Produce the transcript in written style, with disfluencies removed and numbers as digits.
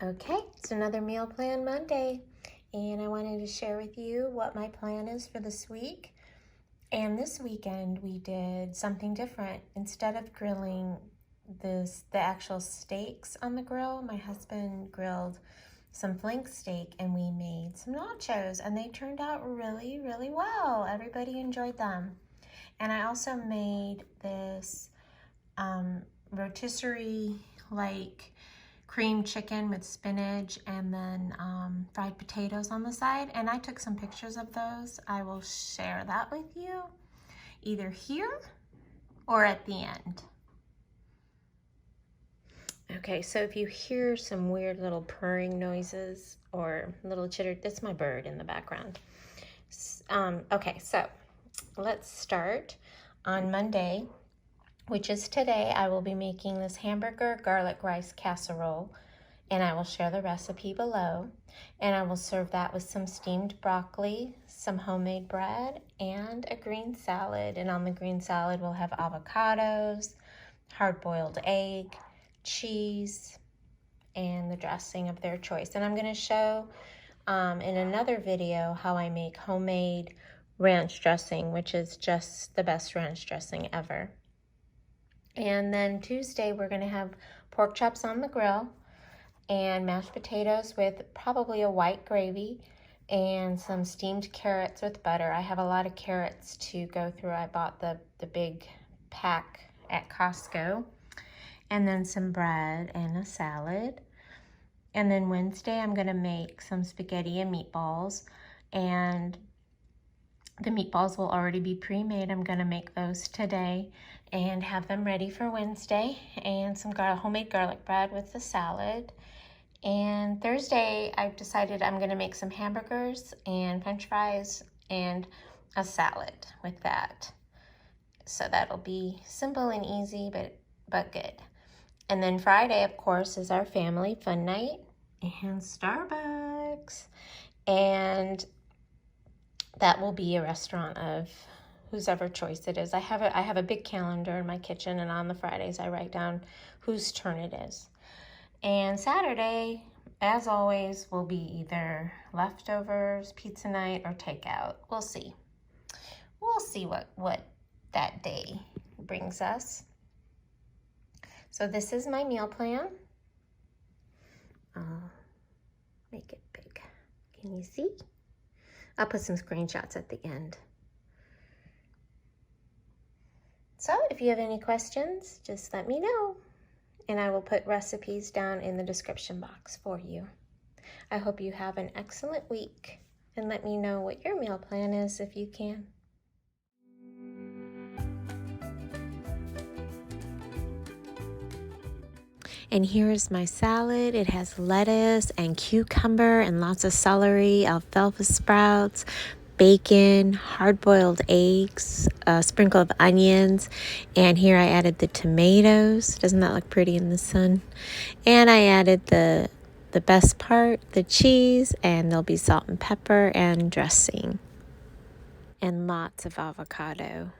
Okay, it's another Meal Plan Monday, and I wanted to share with you what my plan is for this week. And this weekend we did something different. Instead of grilling the actual steaks on the grill, my husband grilled some flank steak and we made some nachos, and they turned out really, really well. Everybody enjoyed them. And I also made this rotisserie like cream chicken with spinach and then fried potatoes on the side, and I took some pictures of those. I will share that with you either here or at the end. Okay, so if you hear some weird little purring noises or little chitter, that's my bird in the background. Okay, so let's start. On Monday, which is today, I will be making this hamburger garlic rice casserole, and I will share the recipe below. And I will serve that with some steamed broccoli, some homemade bread, and a green salad. And on the green salad, we'll have avocados, hard-boiled egg, cheese, and the dressing of their choice. And I'm going to show in another video how I make homemade ranch dressing, which is just the best ranch dressing ever. And then Tuesday, we're going to have pork chops on the grill and mashed potatoes with probably a white gravy and some steamed carrots with butter. I have a lot of carrots to go through. I bought the big pack at Costco. And then some bread and a salad. And then Wednesday, I'm going to make some spaghetti and meatballs. And the meatballs will already be pre-made. I'm going to make those today and have them ready for Wednesday. And some homemade garlic bread with the salad. And Thursday, I've decided I'm going to make some hamburgers and french fries and a salad with that. So that'll be simple and easy, but good. And then Friday, of course, is our family fun night and Starbucks. And that will be a restaurant of whosever choice it is. I have a big calendar in my kitchen, and on the Fridays I write down whose turn it is. And Saturday, as always, will be either leftovers, pizza night, or takeout. We'll see. We'll see what that day brings us. So this is my meal plan. I'll make it big. Can you see? I'll put some screenshots at the end. So if you have any questions, just let me know. And I will put recipes down in the description box for you. I hope you have an excellent week. And let me know what your meal plan is if you can. And here's my salad. It has lettuce and cucumber and lots of celery, alfalfa sprouts, bacon, hard-boiled eggs, a sprinkle of onions, and here I added the tomatoes. Doesn't that look pretty in the sun? And I added the best part, the cheese, and there'll be salt and pepper and dressing. And lots of avocado.